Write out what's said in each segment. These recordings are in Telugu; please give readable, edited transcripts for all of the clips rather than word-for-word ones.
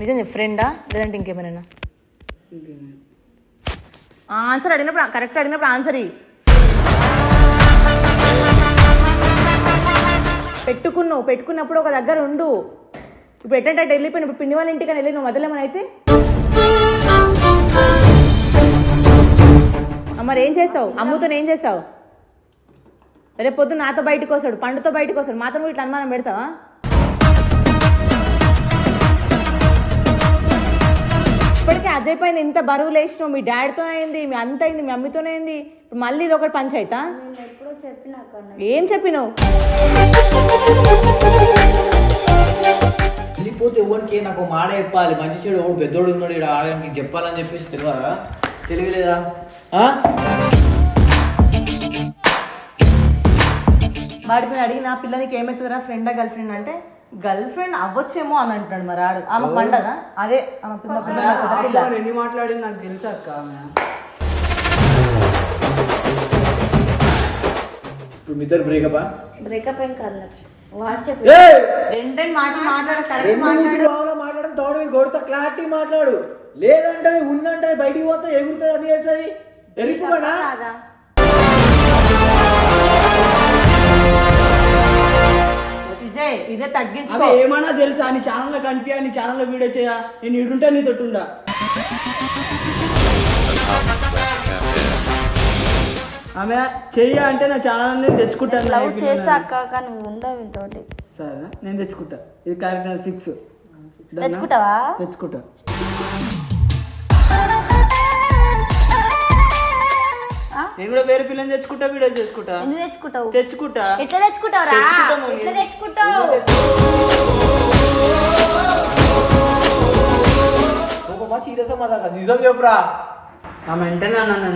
నిజం చెప్పు, ఫ్రెండా లేదంటే ఇంకేమైనా? ఆన్సర్ అడిగినప్పుడు కరెక్ట్ అడిగినప్పుడు ఆన్సర్ ఇయ్యి. పెట్టుకున్నప్పుడు ఒక దగ్గర ఉండు. ఇప్పుడు ఎట్టంటే వెళ్ళిపోయిన ఇప్పుడు పిన్ని వాళ్ళ ఇంటికి వెళ్ళి నువ్వు వదలేమని అయితే మరి ఏం చేస్తావు? అమ్ముతో ఏం చేస్తావు? రేపు పొద్దున్న నాతో బయటకు వస్తాడు, పండుతో బయటకు వస్తాడు, మాత్రం ఇట్లా అనుమానం పెడతావా? ఇప్పటికే అజయ్ పైన ఇంత బరువు లేచినావు, మీ డాడీతో అయింది, మీ అంత అయింది, మీ అమ్మతోనే అయింది, ఇప్పుడు మళ్ళీ ఇది ఒకటి పంచాయితా? ఏం చెప్పినావు? వెళ్ళిపోతే ఎవరికి నాకు మాట చెప్పాలి, మంచి చెడు ఎవరు పెద్దోడు ఉన్నాడు ఇక్కడ ఆడడానికి చెప్పాలని చెప్పేసి తెలియలేదా? వాడి మీద అడిగి నా పిల్లనికి ఏమవుతుందిరా ఫ్రెండా గర్ల్ ఫ్రెండ్ అంటే గర్ల్ ఫ్రెండ్ అవ్వచ్చేమో అని అంటున్నాడు. మరి ఆడు ఆమె పండగ అదే ఎన్ని మాట్లాడి నాకు తెలుసా అక్క. ఇప్పుడు మీ ఇద్దరు బ్రేకప్ ఏం కాదు, రెండు మాటలు మాట్లాడడం తోడు కొడతా, క్లారిటీ మాట్లాడు. లేదంటే ఉందంటే బయటికి పోతా ఎగురుతుంది, అది చేస్తాయి ఎరిపోడా. ఇదే తగ్గించుకో. ఏమన్నా తెలుసా? నీ ఛానల్లో కనిపించా, నీ ఛానల్లో వీడియో చేయా, నేను ఇడుంటా నీ తొట్టుండా. ఆమె చెయ్య అంటే నా ఛానల్ నేను తెచ్చుకుంటాను. సరే నేను తెచ్చుకుంటా, ఇది కార్యక్రమం ఫిక్స్. తెచ్చుకుంటా. నేను కూడా వేరే పిల్లని తెచ్చుకుంటా, వీడియో తెచ్చుకుంటా. తెచ్చుకుంటా. ఎట్లా తెచ్చుకుంటావురా? నిజం చెప్పురా. ఆమె వెంటనే అన్నాను,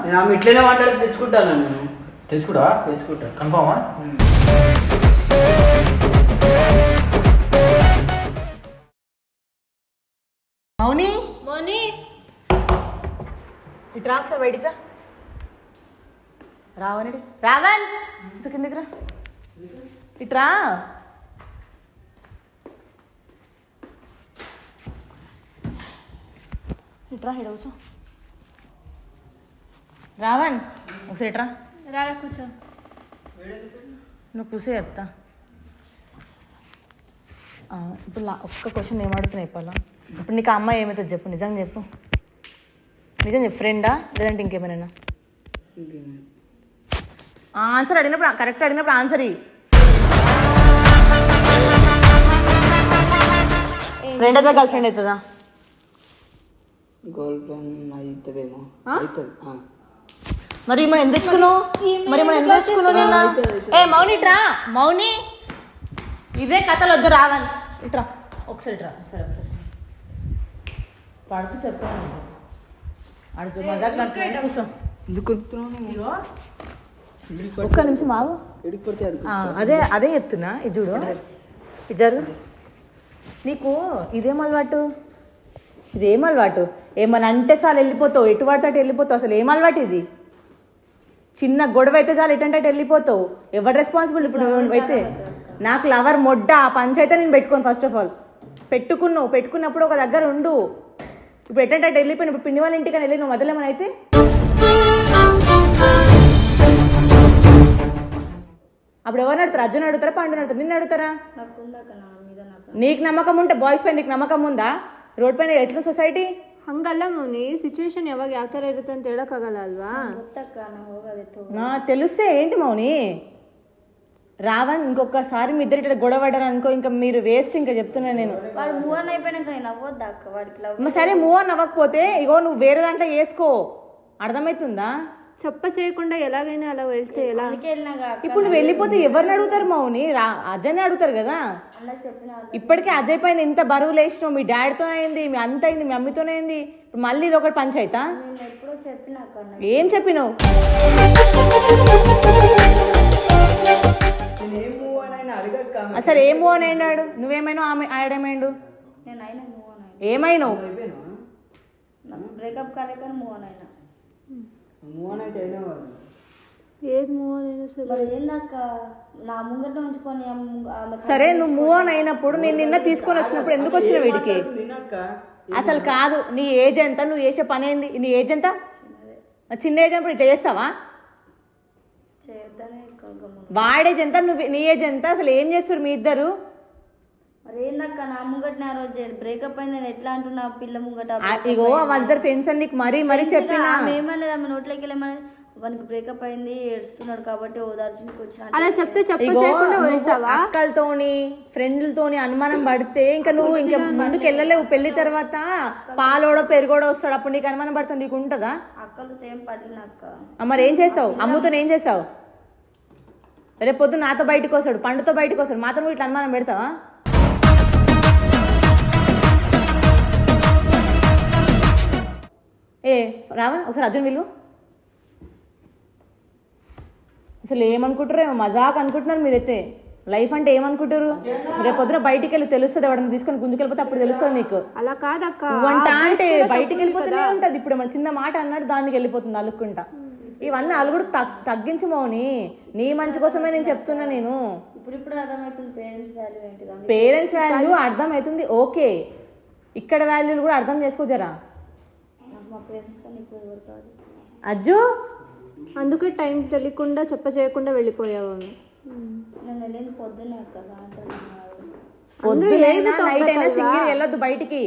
నేను ఆమె ఇట్లనే మాట్లాడి తెచ్చుకుంటాను. నేను తెచ్చుకుంటా కన్ఫామా? మౌని ఇటు రా ఒకసారి, బయటికి రా. రావణ్ కిందకి రా, ఇట్రా. ఇట్రా, ఇక్కడ కూర్చో. రావణ్ ఒకసారి ఇట్రా. కూర్చో. నువ్వు కూర్చో చెప్తా. ఇప్పుడు ఒక్క క్వశ్చన్ ఏమడుతున్నా చెప్పాలా? ఇప్పుడు నీకు ఆ అమ్మాయి ఏమవుతుంది చెప్పు, నిజంగా చెప్పు. నిజం చెప్పు, ఫ్రెండా లేదంటే ఇంకేమైనా? ఆన్సర్ అడిగినప్పుడు కరెక్ట్ అడిగినప్పుడు ఆన్సర్ ఇయ్యి. ఫ్రెండ్ అయితే గర్ల్ ఫ్రెండ్ అవుతుందా? గర్ల్ ఫ్రెండ్ అవుతుందేమో. మరి మనం ఎందుకు తెచ్చుకున్నావు? ఏ మౌని ఇట్రా. మౌని ఇదే కథలు వద్దు, రావని ఇట్రా ఒకసారి ఇట్రా. సరే ఒకసారి పడుతూ చెప్తాను. ఒక్క నిమిషం ఆగు. అదే చెప్తున్నా. ఇది చూడు, ఇది జరుగు. నీకు ఇదేం అలవాటు? ఏమని అంటే చాలు వెళ్ళిపోతావు, ఎటు పడితే అటు వెళ్ళిపోతావు. అసలు ఏం అలవాటు ఇది? చిన్న గొడవ అయితే చాలు ఎటంటే అటు వెళ్ళిపోతావు. ఎవరు రెస్పాన్సిబుల్? ఇప్పుడు అయితే నాకు లవర్ మొడ్డ పంచాయితే నేను పెట్టుకోను. ఫస్ట్ ఆఫ్ ఆల్ పెట్టుకున్నప్పుడు ఒక దగ్గర ఉండు. ఇప్పుడు ఎట్టంటే అటు వెళ్ళిపోయిన ఇప్పుడు పిన్ని వాళ్ళ ఇంటికి వెళ్ళి నువ్వు వదలేమని అయితే అప్పుడు ఎవరిని అడుగుతారు? అర్జున్ అడుగుతారా, పాండుని అడుగుతారు, నిన్ను అడుగుతారా? నీకు నమ్మకం ఉంటే బాయ్స్ పైన నీకు నమ్మకం ఉందా? ರೋಡ್ ಪೈನ ಎಟ್ಲು ಸೊಸೈಟಿ ಹಂಗಲ್ಲ ಮೌನಿ ಸಿಚುವೇಶನ್ ಯಾವಾಗ ಯಾವ ಥರ ಇರುತ್ತೆ ಅಂತ ಹೇಳೋಕ್ಕಾಗಲ್ಲ ಅಲ್ವಾ. నా తెలిస్తే ఏంటి మౌని రావణ్ ఇంకొకసారి మీ ఇద్దరు ఇట్లా గొడవ పడ్డారు అనుకో, ఇంకా మీరు వేస్ట్. ఇంకా చెప్తున్నాను నేను. వాడు మూవ్ ఆన్ అయిపోయినాక నేను అవ్వద్దా అక్క వాడికి? సరే మూవ్ ఆన్ అవ్వకపోతే ఇగో నువ్వు వేరే దాంట్లో వేసుకో, అర్థమవుతుందా? చెప్ప చేయకుండా ఎలాగైనా అలా వెళ్తే ఎలా? ఇప్పుడు నువ్వు వెళ్ళిపోతే ఎవరిని అడుగుతారు మౌని? అజయ్ని అడుగుతారు కదా. ఇప్పటికే అజయ్ పైన ఇంత బరువు లేచినావు, మీ డాడీతో అయింది, మీ అంత అయింది, మీ అమ్మతోనే అయింది, ఇప్పుడు మళ్ళీ ఇది ఒకటి పంచాయితా? ఏం చెప్పినావు? అసలు ఏం మూవ్ అని అయినాడు? నువ్వేమైనా ఆడేమైండు? ఏమైనావు? బ్రేకప్ కాలేక మూవ్ ఆన్ అయినా. ఏది మూవ్ అయినా సరే మరి ఏందక్క నా ముంగట ఉంచుకొని సరే నువ్వు మూవ్ ఆన్ అయినప్పుడు నేను నిన్న తీసుకొని వచ్చినప్పుడు ఎందుకు వచ్చిన వీడికి అసలు కాదు. నీ ఏజ్ ఎంత, నువ్వు చేసే పని ఏంది, నీ ఏజ్ ఎంత? చిన్న ఏజ్ అప్పుడు ఇట్లా చేస్తావా? చేద్దానే వాడేజ్ ఎంత, నువ్వు నీ ఏజ్ ఎంత? అసలు ఏం చేస్తారు మీ ఇద్దరు? మరి ఏందక్క నా ముంగట నా రోజు బ్రేకప్ అయింది నేను ఎట్లా అంటున్నా పిల్ల ముంగట ఇగో వాళ్ళిద్దరు ఫ్రెండ్స్ అని నీకు మరీ మరీ చెప్పినా. ఏమనేది ఆమె నోట్లోకి వెళ్ళమని వానికి బ్రేకప్ అయింది ఏడుస్తున్నాడు కాబట్టి ఓదార్చికి వచ్చిన అలా చెప్తే చెప్పకుండా వెళ్తావా? అక్కలతోని ఫ్రెండ్లతోని అనుమానం పడితే ఇంకా నువ్వు ఇంకా ముందుకు వెళ్ళలేవు. పెళ్లి తర్వాత పాలోడో పెరుగోడో వస్తాడు, అప్పుడు నీకు అనుమానం పడుతుంది. నీకు ఉంటుందా? అక్కలతో ఏం పట్టిన అక్క. మరి ఏం చేస్తావు? అమ్ముతో ఏం చేస్తావు? రేపు పొద్దు నాతో బయటకు వస్తాడు, పండుతో బయటకు వస్తాడు, మాత్రం ఇట్లా అనుమానం పెడతావా? ఏ రావా ఒకసారి అర్జున్ వీళ్ళు అసలు ఏమనుకుంటారు? ఏమో మజాక్ అనుకుంటున్నారు మీరైతే. లైఫ్ అంటే ఏమనుకుంటారు? రేపు పొద్దున బయటికి వెళ్ళి తెలుస్తుంది, ఎవడన్నా తీసుకొని గుంజుకెళ్ళిపోతే అప్పుడు తెలుస్తుంది నీకు. అలా కాదక్క, వంట అంటే బయటికి వెళ్ళిపోతూనే ఉంటది. ఇప్పుడు మన చిన్న మాట అన్నాడు దానికి వెళ్ళిపోతుంది అలుక్కుంటా. ఇవన్నీ అలుగుడు తగ్గించు మౌని, నీ మంచి కోసమే నేను చెప్తున్నా. నేను ఇప్పుడు అర్థమవుతుంది పేరెంట్స్ వాల్యూ ఏంటిదా. పేరెంట్స్ వాల్యూ అర్థమవుతుంది, ఓకే. ఇక్కడ వాల్యూలు కూడా అర్థం చేసుకోజరా. మా పేరెంట్స్ కానీ ఇప్పుడు ఎవరు కాదు అజ్జు. అందుకే టైం తెలియకుండా చేయకుండా వెళ్ళిపోయావు. నేను వెళ్ళింది పొద్దున్నే అక్క, సాయంత్రం పొద్దునైనా నైట్ అయినా సింగిల్ వెళ్ళొద్దు బయటికి.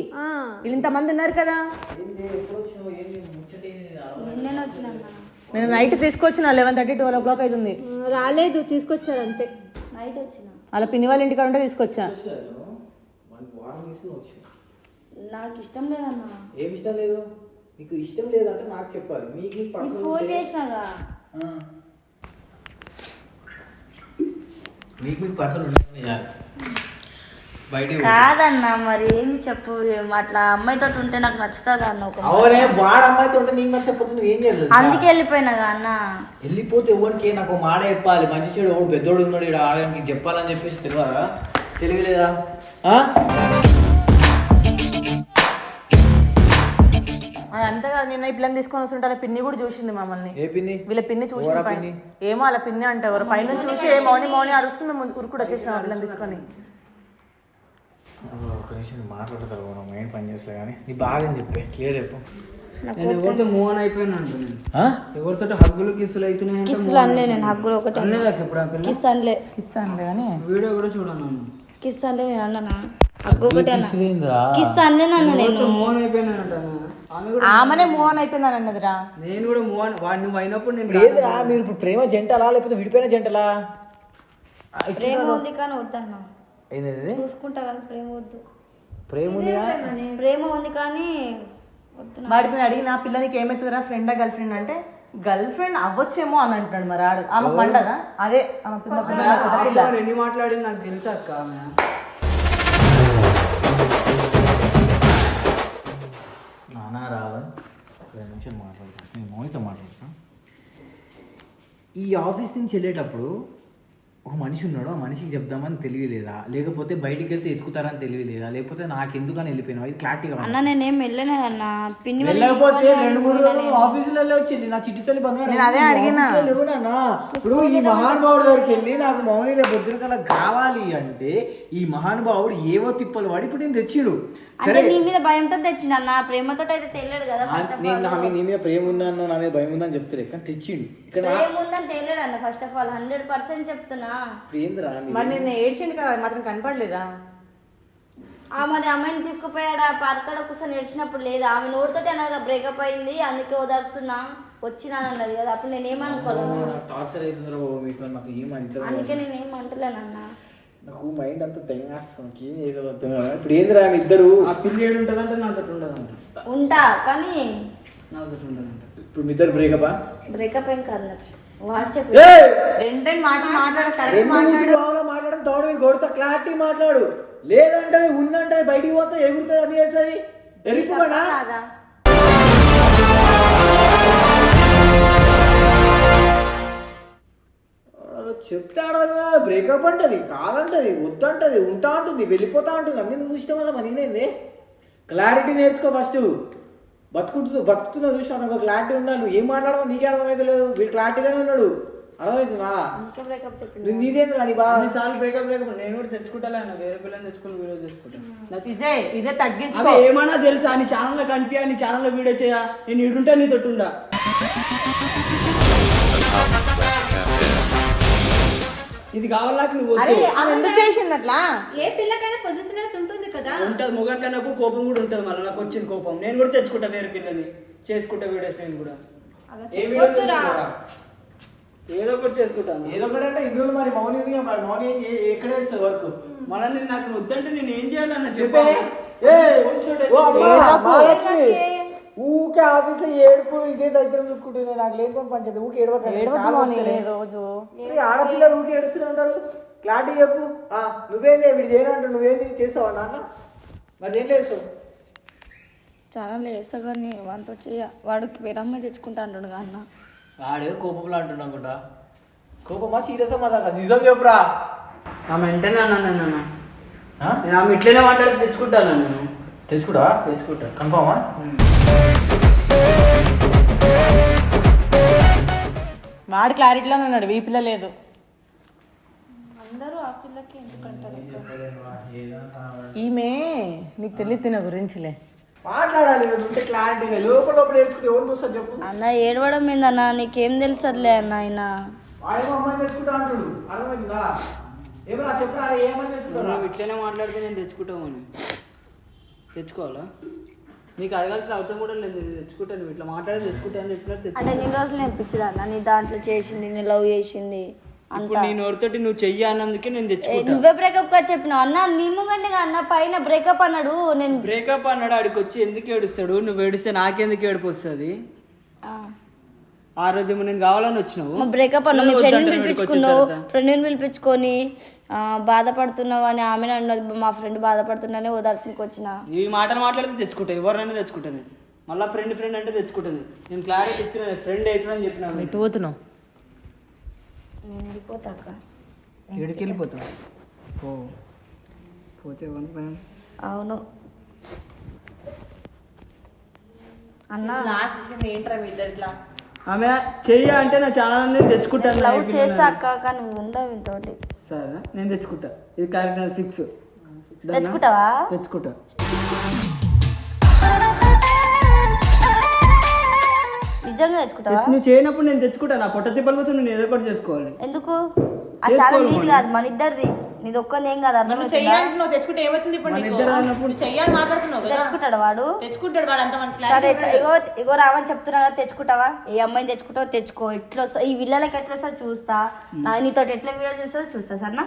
వీళ్ళు ఇంతమంది ఉన్నారు కదా. నిన్నే వచ్చిన నేను నైట్ తీసుకొచ్చిన 11:30 12 o'clock అవుతుంది. రాలేదు, తీసుకొచ్చాడు అంతే. నైట్ వచ్చిన అలా పిన్ని వాళ్ళ ఇంటికాడ ఉంటే తీసుకొచ్చా. నాకు ఇష్టం లేదన్నా. ఏమి ఇష్టం లేదు? నీకు ఇష్టం లేదంటే నాకు చెప్పాలి. మీకు ఫోన్ చేసినాగా మీకు పర్సనల్ ఉంటుంది బయట కాదన్నా. మరి ఏమి చెప్పు, అట్లా అమ్మాయితో ఉంటే నాకు నచ్చుతుంది అన్న. ఒక అవునే వాడు అమ్మాయితో ఉంటే నీకు నచ్చకపోతే నువ్వు ఏం చేయాలి? అందుకే వెళ్ళిపోయినాగా అన్న. వెళ్ళిపోతే ఎవరికి నాకు మాట చెప్పాలి. మంచి చెడు ఎవడు పెద్దోడు ఉన్నాడు ఇక్కడ ఆడడానికి చెప్పాలని చెప్పేసి తెలియదా? తెలియలేదా? అదంతా కాదు. నిన్న ఈ పిల్లని తీసుకొని వస్తుంటే పిన్ని కూడా చూసింది మమ్మల్ని. ఏ పిన్ని? వీళ్ళ పిన్ని చూసింది. ఏమో అలా పిన్ని అంటారు పైన చూసి మౌని మౌని అరుస్తుంది. మేము ఉరుకుడు వచ్చేసిన పిల్లని తీసుకొని. ఒక నిమిషం మాట్లాడతారు, మైండ్ పని చేస్తా కానీ నీ బాగా చెప్పే క్లియర్ చెప్పు. నేను ఎవరితో మూవ్ ఆన్ అయిపోయాను అంటున్నాను. ఎవరితో హగ్గులు కిస్సులు అవుతున్నాయి. కిస్సులు అనలే నేను, హగ్గులు ఒకటే. ఇప్పుడు ఆ పిల్ల కిస్ అనలే. కిస్ అనలే కానీ వీడియో కూడా చూడను. కిస్ అనలే నేను అన్నా. హగ్గు ఒకటే అన్న. కిస్ అనలే నన్ను నేను. మూవ్ ఆన్ అయిపోయాను అంటాను. ఆమెనే మూవ్ ఆన్ అయిపోయిందని అన్నదిరా. నేను కూడా మూవ్ ఆన్. వాడు నువ్వు అయినప్పుడు నేను లేదురా. మీరు ఇప్పుడు ప్రేమ జంటలా లేకపోతే విడిపోయిన జంటలా? ప్రేమ ఉంది కానీ వద్దన్నా. ఏంటది? చూసుకుంటా కానీ ప్రేమ వద్దు. ప్రేమ ఉందిరా? ప్రేమ ఉంది కానీ వద్దు. వాడి మీద అడిగిన పిల్లనికి ఏమవుతుందిరా, ఫ్రెండా గర్ల్ ఫ్రెండ్ అంటే గర్ల్ ఫ్రెండ్ అవ్వచ్చేమో అని అంటున్నాడు. మరి ఆడు ఆమె పండదా? అదే ఆమె పిల్ల ఎన్ని మాట్లాడింది నాకు తెలుసా అక్క. ఆమె నానా రావా 2 నిమిషాలు మాట్లాడుతాను. నేను మౌనితో మాట్లాడుతాను. ఈ ఆఫీస్ నుంచి వెళ్ళేటప్పుడు ఒక మనిషి ఉన్నాడు, ఆ మనిషికి చెప్దామని తెలియలేదా? లేకపోతే బయటికి వెళ్తే ఎత్తుకుతారని తెలియలేదా? లేకపోతే నాకు ఎందుకని వెళ్ళిపోయినావు? అది క్లారిటీగా అన్న నేనేం వెళ్ళలే అన్న. పిన్ని వెళ్ళకపోతే 2-3 రోజులు ఆఫీసులలో వచ్చింది నా చిట్టి తల్లి బంగారం. నేను అదే అడిగినా. ఇప్పుడు ఈ మహానుభావుడి దగ్గరికి వెళ్ళి నాకు మౌని రేపు పొద్దున కల్లా కావాలి అంటే ఈ మహానుభావుడు ఏవో తిప్పలు వాడి ఇప్పుడు నేను తెచ్చిడు. అంటే నీ మీద భయంతో తెచ్చిండు అన్న, ప్రేమతో అయితే తెలియడు కదా. నేను నీ మీద ప్రేమ ఉందన్న నా మీద భయం ఉందని చెప్తారు, కానీ తెచ్చిండు. ఇక్కడ ప్రేమ ఉందని తెలియడు అన్న. ఫస్ట్ ఆఫ్ ఆల్ 100% చెప్తున్నా. ప్రేమరా మరి నిన్న ఏడ్చిండు కదా, మాత్రం కనపడలేదా? మరి అమ్మాయిని తీసుకుపోయాడు ఆ పార్క్ కూర్చొని ఏడ్చినప్పుడు లేదా? ఆమె నోటితోటి అన్నది బ్రేకప్ అయింది అందుకే ఓదార్స్తున్నా వచ్చినాను అన్నది కదా. అప్పుడు నేనేమనుకోలేను. టార్చర్ అవుతుందిరా బాబు మీతో. నాకు ఏమంటారు? అందుకే నేనేం అంటలేనన్నా. నాకు మైండ్ అంతా తెంగేస్తాను. ఏం చేయగలుగుతున్నా ఇప్పుడు ఏందిరా మీ ఇద్దరు? ఆ పిల్లి ఏడు ఉంటుందంటే నాతో ఉండదంట. ఉంటా కానీ నాతో ఉండదంట. ఇప్పుడు మీ ఇద్దరు బ్రేకపా? బ్రేకప్ ఏం కాదు నాకు. వాడు చెప్పి రెండు మాటలు మాట్లాడడం తోడు కొడుతా. క్లారిటీ మాట్లాడు. లేదంటే ఉందంటే బయటికి పోతా ఎగురుతుంది అది చేస్తుంది. వెళ్ళిపోడా చెప్తాడు. బ్రేకప్ అంటది, కాదంటది, వద్దంటది, ఉంటా ఉంటుంది, వెళ్ళిపోతా ఉంటుంది. అన్ని నువ్వు ఇష్టం వల్ల మరి నేనేంది? క్లారిటీ నేర్చుకో ఫస్ట్. బతుకుతున్నా చూసినా నాకు క్లారిటీ ఉండాలి. నువ్వు ఏం మాట్లాడమో నీకే అర్థమైతే లేదు. వీడు క్లారిటీగానే ఉన్నాడు. అర్థమవుతుందా ఇంకా బ్రేకప్ చెప్పింది నీదేం కానీ బా అన్నిసార్లు బ్రేకప్ నేను కూడా తెచ్చుకుంటాలే అన్న, వేరే పిల్లని తెచ్చుకుని వీడియో చేసుకుంటాను. ఇదే తగ్గించుకో. అవి ఏమన్నా తెలుసా, నీ ఛానల్లో కనిపించా, నీ ఛానల్లో వీడియో చేయ, నేను ఇటుంటా నీ తోటుండా. ఇది కావాలాక నువ్వు అరే ఆమె ఎందుకు చేసింది అట్లా? ఏ పిల్లకైనా పొజిషనెస్ ఉంటుంది కదా. ఉంటుంది, మొగం కన్నా కోపం కూడా ఉంటుంది. మళ్ళీ నాకు వచ్చిన కోపం నేను కూడా తెచ్చుకుంటా, వేరే పిల్లని చేసుకుంటా వీడియోస్ నేను కూడా. ఏ వీడియో చేసుకుంటారా? ఏదో ఒకటి చేసుకుంటాను. ఏదో ఒకటి అంటే ఇందులో మరి మౌని ఉంది కదా, మరి మౌని ఎక్కడ వేస్తుంది వర్క్? మళ్ళీ నేను నాకు వద్దంటే నేను ఏం చేయాలన్న చెప్పే ఊకే ఆఫీస్ లో ఏడుపు ఇదే దగ్గర చూసుకుంటుంది. నాకు లేకపోతే పంచాయతీ ఊకే ఏడవకండి రోజు. ఆడపిల్లలు ఊకే ఏడుస్తూనే ఉంటారు. క్లారిటీ చెప్పు. నువ్వేంది వీడు చేయనంటావు, నువ్వేంది చేస్తావా నాన్న? మరి ఏం చేస్తావు? చాలా లేస్తా కానీ వాడితో చెయ్య, వాడికి వేరే అమ్మాయి తెచ్చుకుంటా అంటాడు అన్న. వాడేదో కోపంలో అంటున్నా అనుకుంటా. కోపమా సీరియస్ మాదా? నిజం చెప్పురా. ఆమె వెంటనే అన్నాను నేను ఆమె ఇట్లనే మాట్లాడి తెచ్చుకుంటాను. నేను తెచ్చుకుంటా కన్ఫామా? వాడు క్లారిటీలో ఉన్నాడు, ఈ పిల్ల లేదు. అందరూ ఆ పిల్లకి ఎందుకంటారు? ఈమె నీకు తెలియదు తిన గురించిలే. మాట్లాడాలి ఉంటే క్లారిటీగా. లోపల నేర్చుకుంటే ఎవరు చూస్తారు చెప్పు? అన్న ఏడవడం ఏందన్న, నీకేం తెలుసట్లే అన్న. ఆయన వాడేమో అమ్మాయి తెచ్చుకుంటా అంటాడు. అర్థమైందా? ఏమన్నా చెప్పరా? ఏమని తెచ్చుకుంటారా? నువ్వు ఇట్లనే మాట్లాడితే నేను తెచ్చుకుంటామని. తెచ్చుకోవాలా? నీకు అడగాల్సిన అవసరం కూడా లేదు. నేను తెచ్చుకుంటాను, నువ్వు ఇట్లా మాట్లాడి తెచ్చుకుంటాను అని చెప్పినట్టు అంటే నీ రోజులు నేర్పించదు అన్న, నీ దాంట్లో చేసింది, నీ లవ్ చేసింది ఇప్పుడు నీ నోరుతోటి నువ్వు చెయ్యి అన్నందుకే నేను తెచ్చుకుంటా. నువ్వే బ్రేకప్ గా చెప్పినావు అన్న. నీ ముంగండిగా అన్న పైన బ్రేకప్ అన్నాడు. నేను బ్రేకప్ అన్నాడు, ఆడికి వచ్చి ఎందుకు ఏడుస్తాడు? నువ్వు ఏడిస్తే నాకెందుకు ఏడుపు వస్తుంది? ఆ రోజు నేను కావాలని వచ్చినావు. బ్రేకప్ అన్నా, మీ ఫ్రెండ్ని పిలిపించుకున్నావు. ఫ్రెండ్ని పిలిపించుకొని బాధపడుతున్నావు అని ఆమె అన్నది. మా ఫ్రెండ్ బాధపడుతున్నానే ఓదార్సునికి వచ్చిన. ఈ మాటలు మాట్లాడితే తెచ్చుకుంటా, ఎవరినైనా తెచ్చుకుంటాను. మళ్ళీ ఫ్రెండ్ అంటే తెచ్చుకుంటాను. నేను క్లారిటీ ఇచ్చిన ఫ్రెండ్ అవుతుందని చెప్పినా. ఎటు పోతున్నావు? నేను వెళ్ళిపోతాక ఎడికి వెళ్ళిపోతావు? పోతే అవును అన్న. లాస్ట్ ఏంట్రా మీ ఇద్దరిట్లా? ఆమె చెయ్య అంటే నా ఛానల్ తెచ్చుకుంటాను. లవ్ చేసాక కానీ ఉండవు ఇంతోటి. సరే నేను తెచ్చుకుంటా, ఇది కరెక్ట్ ఫిక్స్. తెచ్చుకుంటావా? తెచ్చుకుంటా. నిజంగా తెచ్చుకుంటావా? నువ్వు చేయనప్పుడు నేను తెచ్చుకుంటా. నా పొట్ట తిప్పల కోసం నేను ఏదో ఒకటి చేసుకోవాలి. ఎందుకు? అది చాలా నీది కాదు, మన ఇద్దరిది. నీది ఒక్కది ఏం కాదు. అర్థం చెయ్యాలి, నువ్వు తెచ్చుకుంటే ఏమవుతుంది? ఇప్పుడు చెయ్యాలి మాట్లాడుతున్నావు కదా. తెచ్చుకుంటాడు వాడు. తెచ్చుకుంటాడు వాడు అంత మన. సరే ఇగో రావని చెప్తున్నా కదా, తెచ్చుకుంటావా? ఏ అమ్మాయిని తెచ్చుకుంటావో తెచ్చుకో. ఎట్లా వస్తా ఈ విల్లలకి ఎట్లా వస్తా చూస్తా. నీతో ఎట్లా వీడియో చేస్తుందో చూస్తా. సరేనా?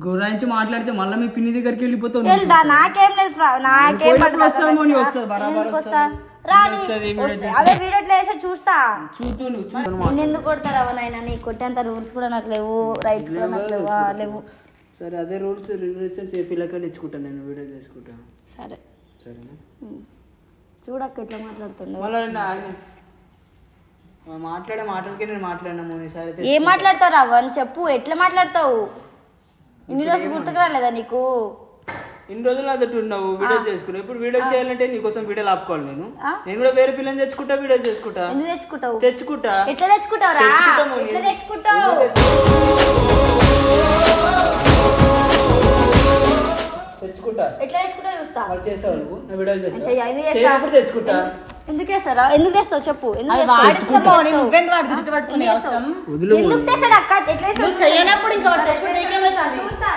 గురించి మాట్లాడితే మళ్ళీ మీ పిన్ని దగ్గరికి వెళ్ళిపోతావు. వెళ్దా, నాకేం లేదు. నాకేం పడుతుంది? రాని అదే వీడియో ఎట్లా వేస్తే చూస్తా. నిన్నెందుకు కొడతారు అవనైనా? నీ కొట్టేంత రూల్స్ కూడా నాకు లేవు, రైట్స్ కూడా నాకు లేవు. సరే అదే రూల్స్ రెగ్యులేషన్స్ ఏ పిల్లకాయలు తెచ్చుకుంటాను, నేను వీడియో చేసుకుంటాను. సరే సరేనా? చూడక్క ఎట్లా మాట్లాడుతున్నావు. మళ్ళీ మాట్లాడే మాటలకే నేను మాట్లాడినాము. సరే ఏం మాట్లాడతావు రావని చెప్పు. ఎట్లా మాట్లాడతావు? ఇన్ని రోజులు గుర్తుకు రాలేదా నీకు? ఇన్ని రోజులు అదట్టు ఉన్నావు, వీడియో చేసుకున్నావు. ఇప్పుడు వీడియో చేయాలంటే నీకోసం వీడియోలు ఆపుకోవాలి. నేను కూడా వేరే పిల్లని తెచ్చుకుంటా, వీడియో చేసుకుంటా. ఎందుకు తెచ్చుకుంటావు? తెచ్చుకుంటా. ఎట్లా తెచ్చుకుంటావు రా? ఎట్లా తెచ్చుకుంటావు? తెచ్చుకుంటా. ఎట్లా తెచ్చుకుంటావు చూస్తా. వాళ్ళు చేస్తావు నువ్వు, నా వీడియోలు చేస్తావు. చేసినప్పుడు తెచ్చుకుంటా. ఎందుకు చేస్తారా? ఎందుకు తెస్తావు చెప్పు. ఎందుకు నువ్వు తెస్తాడు అక్క? ఎట్లా చేయనప్పుడు ఇంకా వాడు తెచ్చుకుంటే చూస్తా.